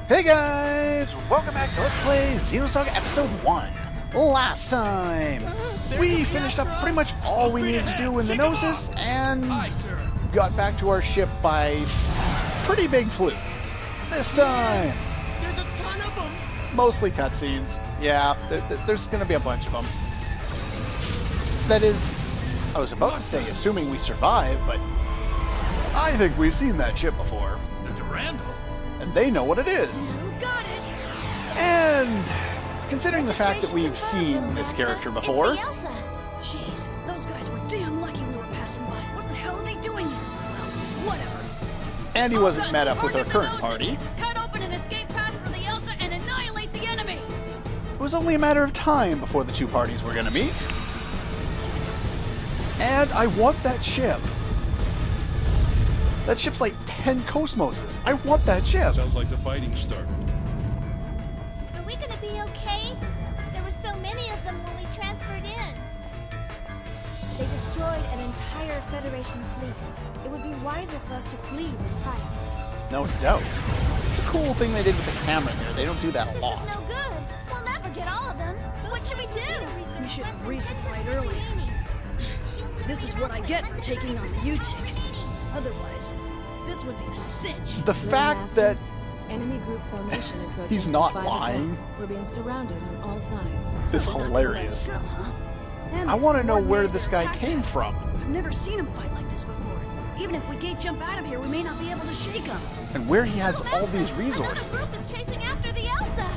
Hey guys! Welcome back to Let's Play Xenosaga Episode 1. Last time, we finished up pretty much all we needed to do in the Gnosis and got back to our ship by pretty big fluke. This time, There's a ton of them! mostly cutscenes. Yeah, there's going to be a bunch of them. That is, I was about to say assuming we survive, but I think we've seen that ship before. The Durandal? And they know what it is. You got it! And considering the fact that we've seen this character before, It's the Elsa. Jeez, those guys were damn lucky we were passing by. What the hell are they doing here? Well, whatever. and he wasn't met up with our current party, Cut open an escape path for the Elsa and annihilate the enemy. it was only a matter of time before the two parties were going to meet. And I want that ship. That ship's like 10 KOS-MOSes. I want that ship. Sounds like the fighting started. Are we gonna be okay? There were so many of them when we transferred in. They destroyed an entire Federation fleet. It would be wiser for us to flee than fight. No doubt. It's a cool thing they did with the camera here. They don't do that a This lot. is no good. We'll never get all of them. What should we do? We should have resupplied earlier. This is what I get for taking on the UTIC. Otherwise, this would be a cinch. The fact that Enemy group formation approaching he's not from 5 lying o'clock. We're being surrounded on all sides. is So we're not gonna let hilarious. us go, huh? And I want to know where coordinated this their guy attack came patterns. from I've never seen him fight like this before. Even if we gate jump out of here, we may not be able to shake him. and where he has Oh, all Master, these another resources. group is chasing after the Elsa.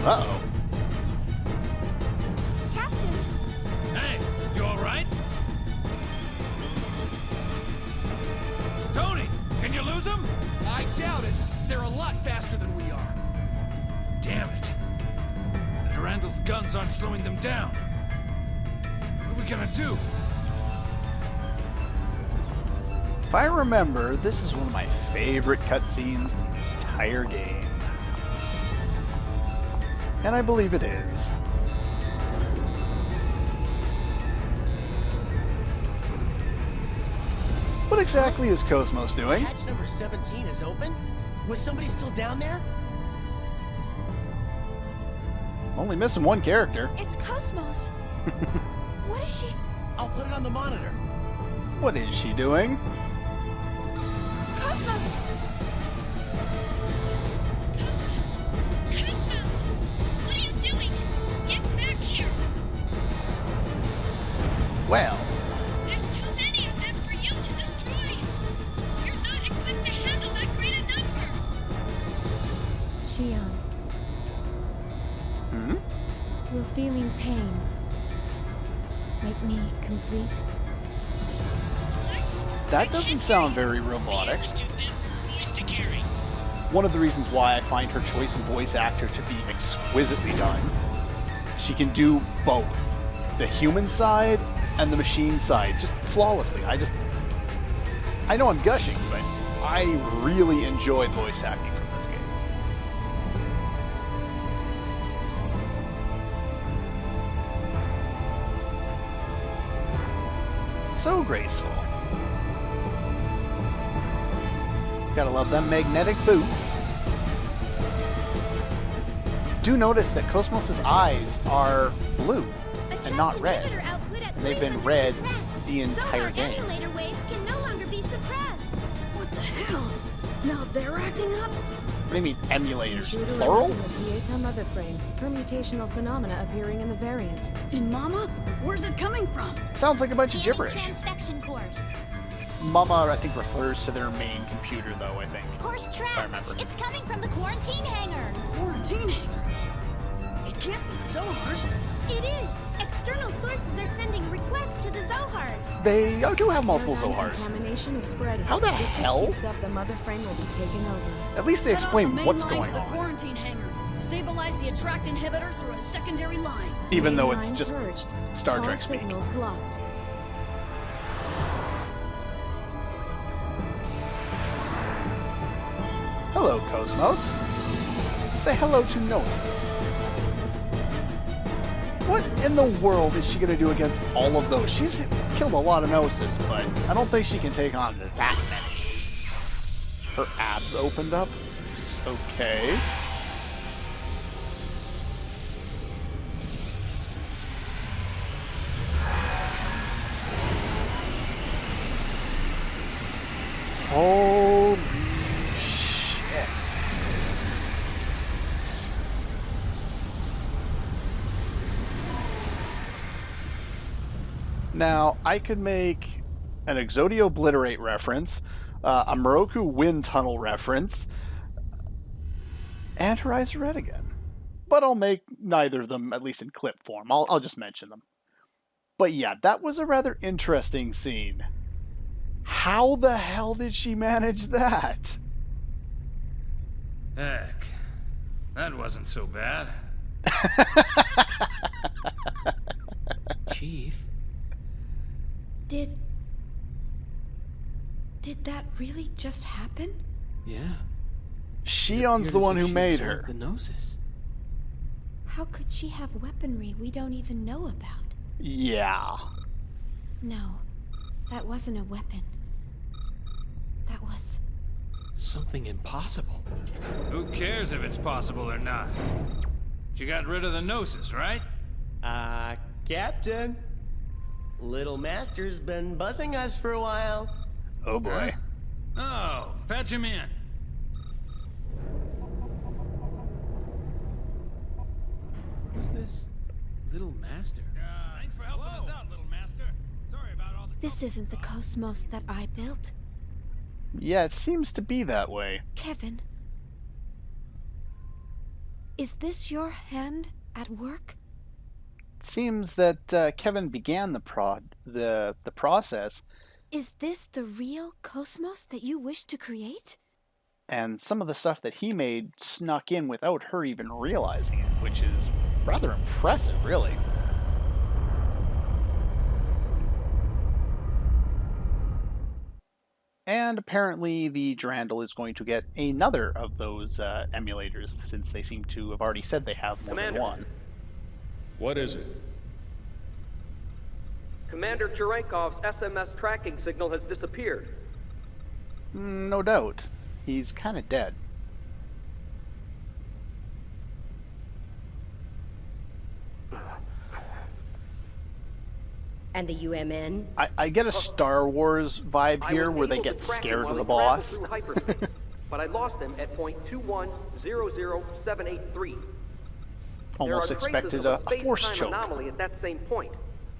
Uh-oh. Captain, Hey, you alright? Tony, can you lose him? I doubt it. They're a lot faster than we are. Damn it. The Durandal's guns aren't slowing them down. What are we gonna do? If I remember, this is one of my favorite cutscenes in the entire game. And I believe it is. What exactly is KOS-MOS doing? Hatch number 17 is open? Was somebody still down there? Only missing one character. it's KOS-MOS. What is she? I'll put it on the monitor. What is she doing? KOS-MOS! KOS-MOS! KOS-MOS! What are you doing? Get back here! Well, There's too many of them for you to destroy. You're not equipped to handle that great a number. Shion, hmm? will feeling pain make me complete? That doesn't sound very robotic. too thin for her voice to carry. One of the reasons why I find her choice of voice actor to be exquisitely done. She can do both. The human side and the machine side, just flawlessly. I know I'm gushing, but I really enjoy the voice acting from this game. So graceful. Gotta love them magnetic boots. Do notice that KOS-MOS's eyes are blue and not red. And they've been red the entire game. Emulator waves can no longer be suppressed. What the hell? Now they're acting up? What do you mean emulators? Intruder Plural? in the Pieta mother frame. Permutational phenomena appearing in the variant. In Mama? Where's it coming from? Sounds like a bunch of Scanning gibberish. Transfection course. Mama, I think, refers to their main computer, though, I think. Course I track. remember. It's coming from the quarantine hangar. Quarantine hangar. It can't be the Zohars. It is. External sources are sending requests to the Zohars. They do have multiple Paradigm Zohars. Contamination is spreading. How the If this hell? keeps up, the mother frame will be taken over. At least they Cut off the explain main what's line going to the on. quarantine hangar. Stabilize the attract inhibitor through a secondary line. Even though Main it's line just purged. Star All Trek speak. signals blocked. Hello, KOS-MOS. Say hello to Gnosis. What in the world is she going to do against all of those? She's killed a lot of Gnosis, but I don't think she can take on that many. Her abs opened up? Okay. Holy shit. Now, I could make an Exodio Obliterate reference, a Moroku Wind Tunnel reference, and her eyes are red again. But I'll make neither of them, at least in clip form. I'll just mention them. But yeah, that was a rather interesting scene. How the hell did she manage that? Heck, that wasn't so bad. Chief? Did that really just happen? Yeah. Shion's the one who made her. The Gnosis. How could she have weaponry we don't even know about? Yeah. No, that wasn't a weapon. That was... Something impossible. Who cares if it's possible or not? She got rid of the Gnosis, right? Captain. Little Master's been buzzing us for a while. Oh boy. Oh, patch him in. Who's this Little Master? Thanks for helping us out, little master. Sorry about all the... This isn't the KOS-MOS that I built. Yeah, it seems to be that way. Kevin. Is this your hand at work? It seems that Kevin began the process, Is this the real KOS-MOS that you wish to create? and some of the stuff that he made snuck in without her even realizing it, which is rather impressive, really. And apparently the Durandal is going to get another of those emulators, since they seem to have already said they have more than one. What is it? Commander Cherenkov's SMS tracking signal has disappeared. No doubt. He's kind of dead. And the UMN? I get a Star Wars vibe here where they get scared of the boss. But I lost him at point 2100783. Almost expected a force choke. Anomaly at that same point,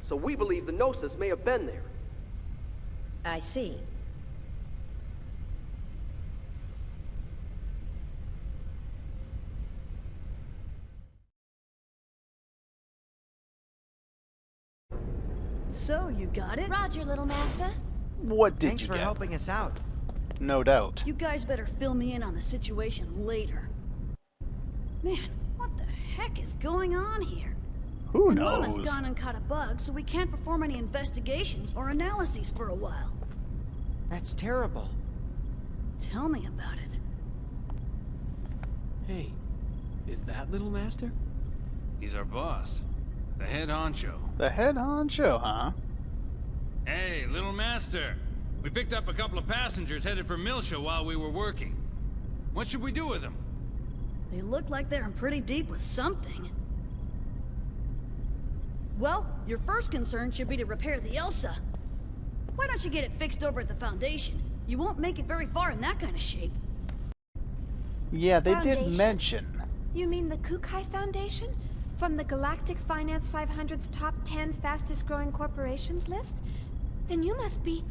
so we believe the Gnosis may have been there. I see. So, you got it? Roger, little master. What did Thanks you for get? helping us out. No doubt. You guys better fill me in on the situation later. Man, what the heck is going on here? Who And knows? Lana's gone and caught a bug, so we can't perform any investigations or analyses for a while. That's terrible. Tell me about it. Hey, is that Little Master? He's our boss. The head honcho. The head honcho, huh? Hey, little master. We picked up a couple of passengers headed for Milsha while we were working. What should we do with them? They look like they're in pretty deep with something. Well, your first concern should be to repair the Elsa. Why don't you get it fixed over at the Foundation? You won't make it very far in that kind of shape. Yeah, they did Foundation? mention. You mean the Kukai Foundation? From the Galactic Finance 500's top 10 fastest growing corporations list? Then you must be...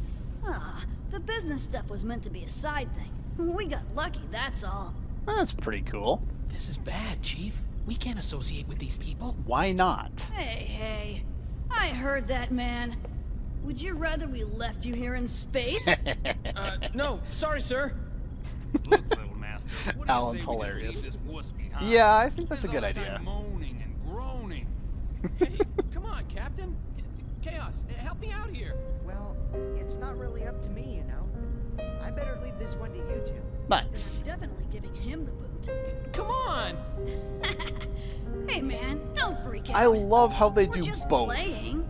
Ah, the business stuff was meant to be a side thing. We got lucky, that's all. That's pretty cool. This is bad, Chief. We can't associate with these people. Why not? Hey, I heard that, man. Would you rather we left you here in space? No, sorry, sir. Look, little master. What do you Alan's say we just hilarious. leave this wuss behind? Yeah, I think that's a Spends good all his idea. time moaning and groaning. Hey, come on, Captain. Chaos, help me out here. Well, it's not really up to me, you know. I better leave this one to you two. Nice. Definitely giving him the boot. Come on. Hey, man, don't freak out. I love how they We're do just both. playing.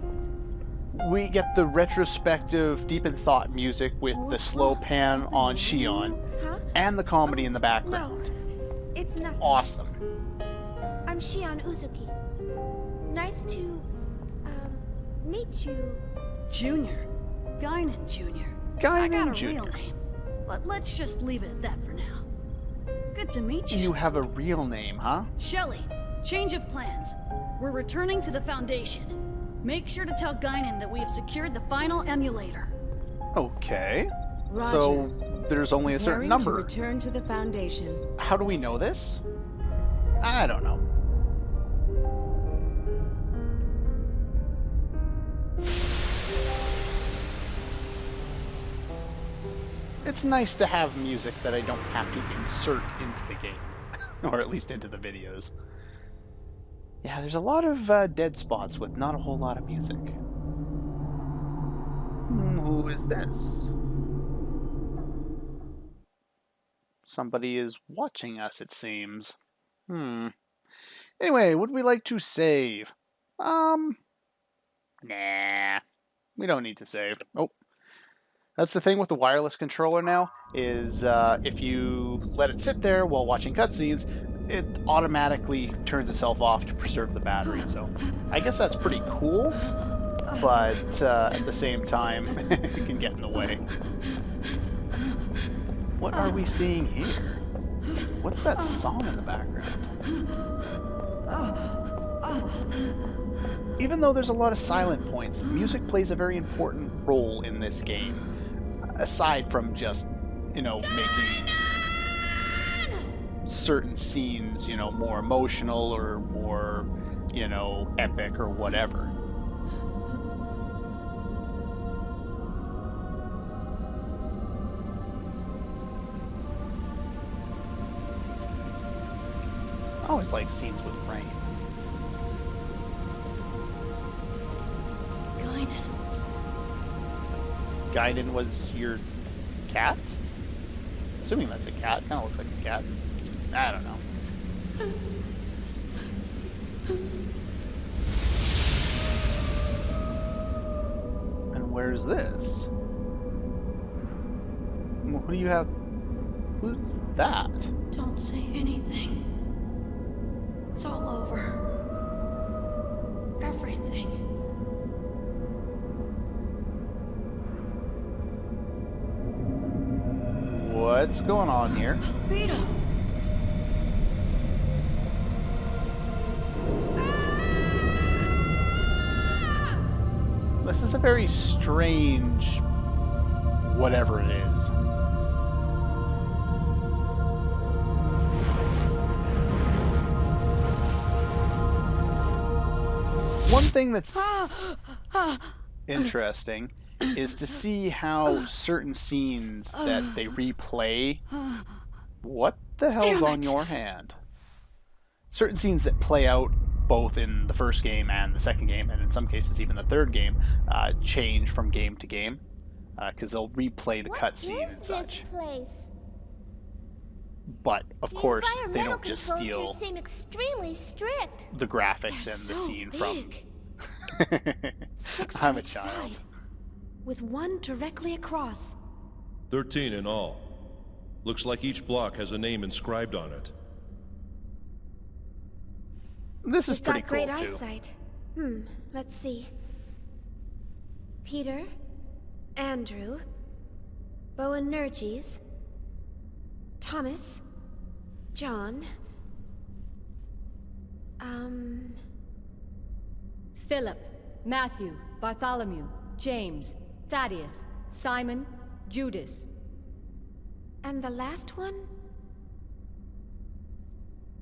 We get the retrospective, deep in thought music with the slow pan on Shion, Huh? and the comedy in the No, background. it's nothing. Awesome. I'm Shion Uzuki. Nice to, meet you. Junior. Guinan Jr. I got a real name, but let's just leave it at that for now. Good to meet you. You have a real name, huh? Shelly, change of plans. We're returning to the Foundation. Make sure to tell Guinan that we have secured the final emulator. Okay. Roger. So there's only a certain Preparing to number. return to the Foundation. How do we know this? I don't know. It's nice to have music that I don't have to insert into the game. Or at least into the videos. Yeah, there's a lot of dead spots with not a whole lot of music. Who is this? Somebody is watching us, it seems. Anyway, would we like to save? Nah. We don't need to save. Oh. That's the thing with the wireless controller now, is if you let it sit there while watching cutscenes, it automatically turns itself off to preserve the battery. So I guess that's pretty cool, but at the same time, it can get in the way. What are we seeing here? What's that song in the background? Even though there's a lot of silent points, music plays a very important role in this game. Aside from just, making certain scenes, more emotional or more, epic or whatever. I always like scenes with rain. Guinan was your cat? Assuming that's a cat. Kind of looks like a cat. I don't know. And where's this? What do you have? Who's that? Don't say anything. It's all over. Everything. What's going on here? Vito! This is a very strange whatever it is. One thing that's interesting is to see how certain scenes that they replay. What the hell's on your hand? Certain scenes that play out both in the first game and the second game, and in some cases even the third game, change from game to game, because they'll replay the cutscene and such. But of course, they don't just steal seem extremely strict. the graphics and the scene from. I'm a child. With one directly across. 13 in all. Looks like each block has a name inscribed on it. This is pretty got cool great too. eyesight. Let's see. Peter, Andrew, Boanerges, Thomas, John, Philip, Matthew, Bartholomew, James, Thaddeus, Simon, Judas. and the last one?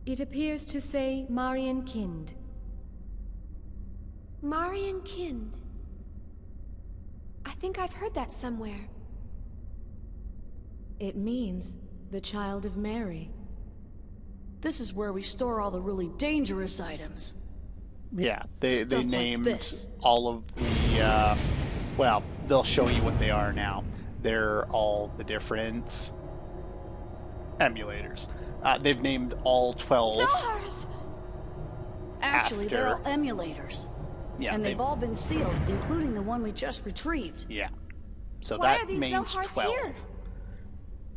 It appears to say Marian Kind. Marian Kind. I think I've heard that somewhere. It means the child of Mary. This is where we store all the really dangerous items. Yeah, they Stuff like named this. all of the, well, they'll show you what they are now. They're all the different emulators. They've named all 12. Zohars! Actually, they're all After- emulators. Yeah, And they've all been sealed, including the one we just retrieved. Yeah. So Why that are these means Zohars 12. here?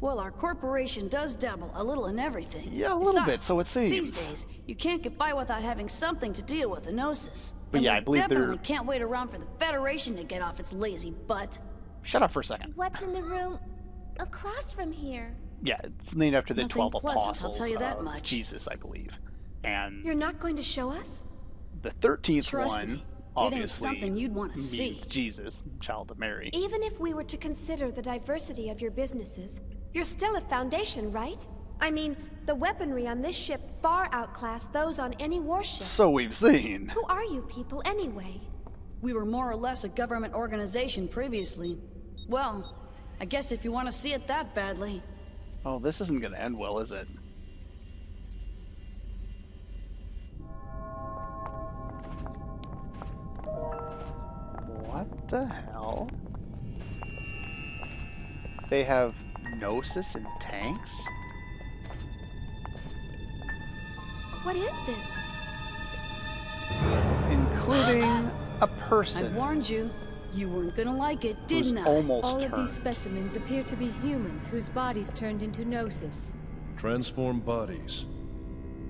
Well, our corporation does dabble a little in everything. Yeah, a little bit, Besides, so it seems. These days, you can't get by without having something to deal with the Gnosis. But And yeah, we I believe they're- definitely can't wait around for the Federation to get off its lazy butt. Shut up for a second. What's in the room across from here? Yeah, it's named after the Nothing 12 pleasant, I'll apostles tell you that of much. Jesus, I believe. And You're not going to show us? the 13th Trust one, me, it ain't obviously, something you'd want to see. means Jesus, child of Mary. Even if we were to consider the diversity of your businesses, you're still a Foundation, right? I mean, the weaponry on this ship far outclass those on any warship. So we've seen. Who are you people, anyway? We were more or less a government organization previously. Well, I guess if you want to see it that badly. Oh, this isn't going to end well, is it? What the hell? They have Gnosis and tanks? What is this? Including a I person warned you, you weren't gonna like it, who's didn't I? almost All turned. of these specimens appear to be humans whose bodies turned into Gnosis. Transformed bodies.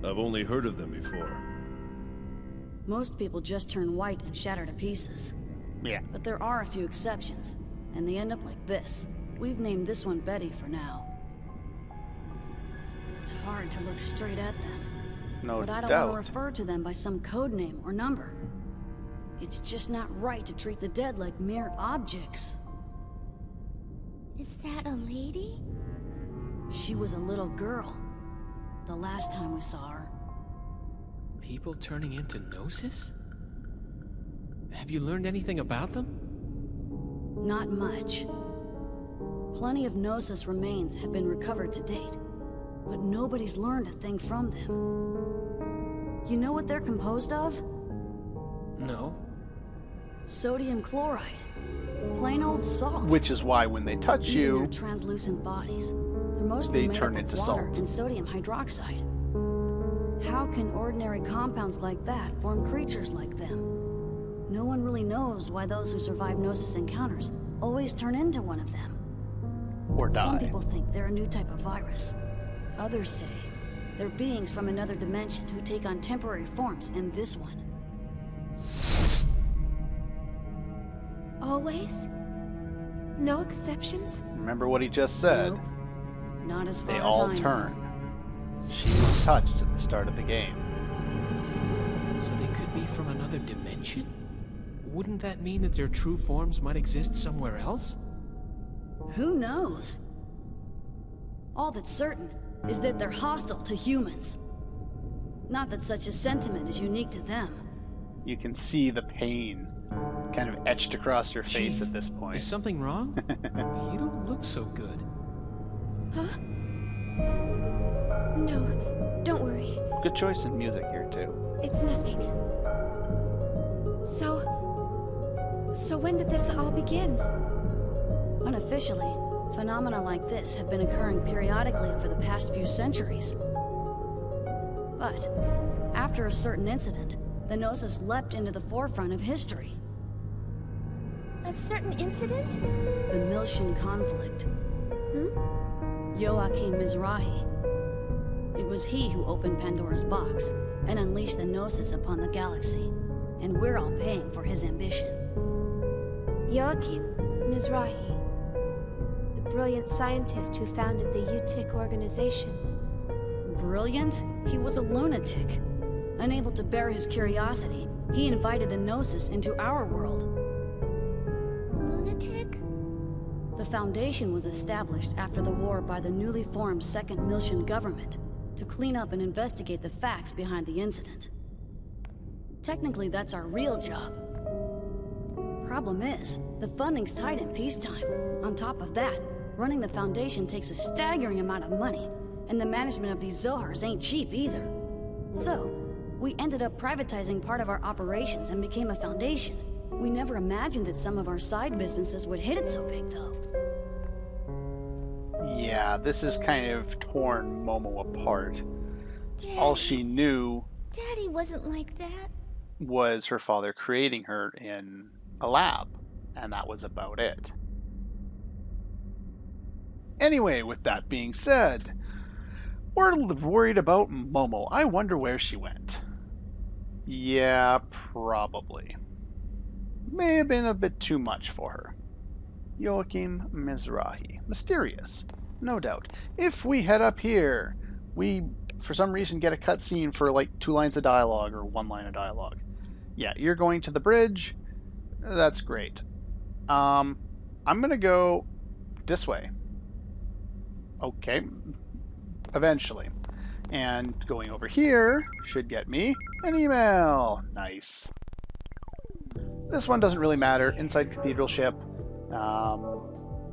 I've only heard of them before. Most people just turn white and shatter to pieces. Yeah. But there are a few exceptions, and they end up like this. We've named this one Betty for now. It's hard to look straight at them. No But I don't doubt. want to refer to them by some code name or number. It's just not right to treat the dead like mere objects. Is that a lady? She was a little girl. The last time we saw her. People turning into Gnosis? Have you learned anything about them? Not much. Plenty of Gnosis remains have been recovered to date, but nobody's learned a thing from them. You know what they're composed of? No. Sodium chloride. Plain old salt. Which is why when they touch Even you, their translucent bodies, they're mostly they made turn up into of water salt. and sodium hydroxide. How can ordinary compounds like that form creatures like them? No one really knows why those who survive Gnosis encounters always turn into one of them. or Some die. people think they're a new type of virus. Others say they're beings from another dimension who take on temporary forms in this one. Always? No exceptions? Remember what he just said. Nope. Not as far They as all I know. turn. She was touched at the start of the game. So they could be from another dimension? Wouldn't that mean that their true forms might exist somewhere else? Who knows? All that's certain is that they're hostile to humans. Not that such a sentiment is unique to them. You can see the pain kind of etched across your face Chief, at this point. Is something wrong? You don't look so good. Huh? No, don't worry. Good choice in music here, too. It's nothing. So when did this all begin? Unofficially, phenomena like this have been occurring periodically over the past few centuries. But after a certain incident, the Gnosis leapt into the forefront of history. A certain incident? The Miltian conflict. Joachim Mizrahi. It was he who opened Pandora's box and unleashed the Gnosis upon the galaxy. And we're all paying for his ambition. Joachim Mizrahi. The brilliant scientist who founded the UTIC organization. Brilliant? He was a lunatic. Unable to bear his curiosity, he invited the Gnosis into our world. Lunatic? The Foundation was established after the war by the newly formed Second Miltian government to clean up and investigate the facts behind the incident. Technically, that's our real job. Problem is, the funding's tight in peacetime. On top of that, running the Foundation takes a staggering amount of money, and the management of these Zohars ain't cheap either. So, we ended up privatizing part of our operations and became a Foundation. We never imagined that some of our side businesses would hit it so big, though. Yeah, this is kind of torn Momo apart. Daddy. All she knew Daddy wasn't like that. was her father creating her in a lab, and that was about it. Anyway, with that being said, we're worried about Momo. I wonder where she went. Yeah, probably. May have been a bit too much for her. Joachim Mizrahi. Mysterious. No doubt. If we head up here, we, for some reason, get a cutscene for like 2 lines of dialogue or 1 line of dialogue. Yeah, you're going to the bridge. That's great. I'm gonna go this way. Okay. Eventually. And going over here should get me an email. Nice. This one doesn't really matter. Inside Cathedral Ship.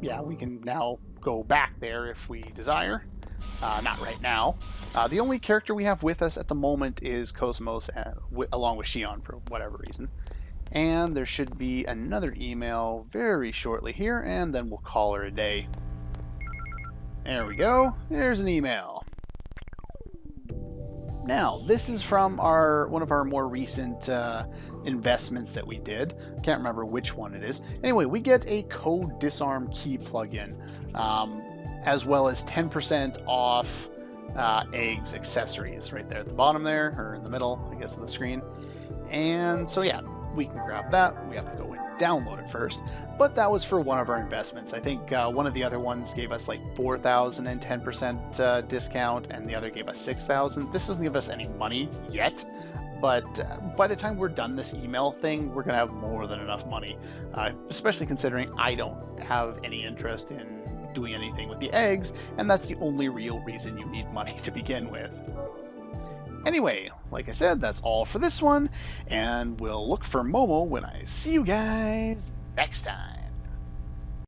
Yeah, we can now go back there if we desire. Not right now. The only character we have with us at the moment is KOS-MOS, along with Shion for whatever reason. And there should be another email very shortly here, and then we'll call her a day. There we go. There's an email. Now, this is from one of our more recent investments that we did. Can't remember which one it is. Anyway, we get a code disarm key plugin, as well as 10% off eggs accessories right there at the bottom there, or in the middle, I guess, of the screen. And so yeah, we can grab that. We have to go and download it first, but that was for one of our investments. I think one of the other ones gave us like 4,000 and 10% discount, and the other gave us 6,000. This doesn't give us any money yet, but by the time we're done this email thing, we're gonna have more than enough money, especially considering I don't have any interest in doing anything with the eggs, and that's the only real reason you need money to begin with. Anyway, like I said, that's all for this one, and we'll look for Momo when I see you guys next time.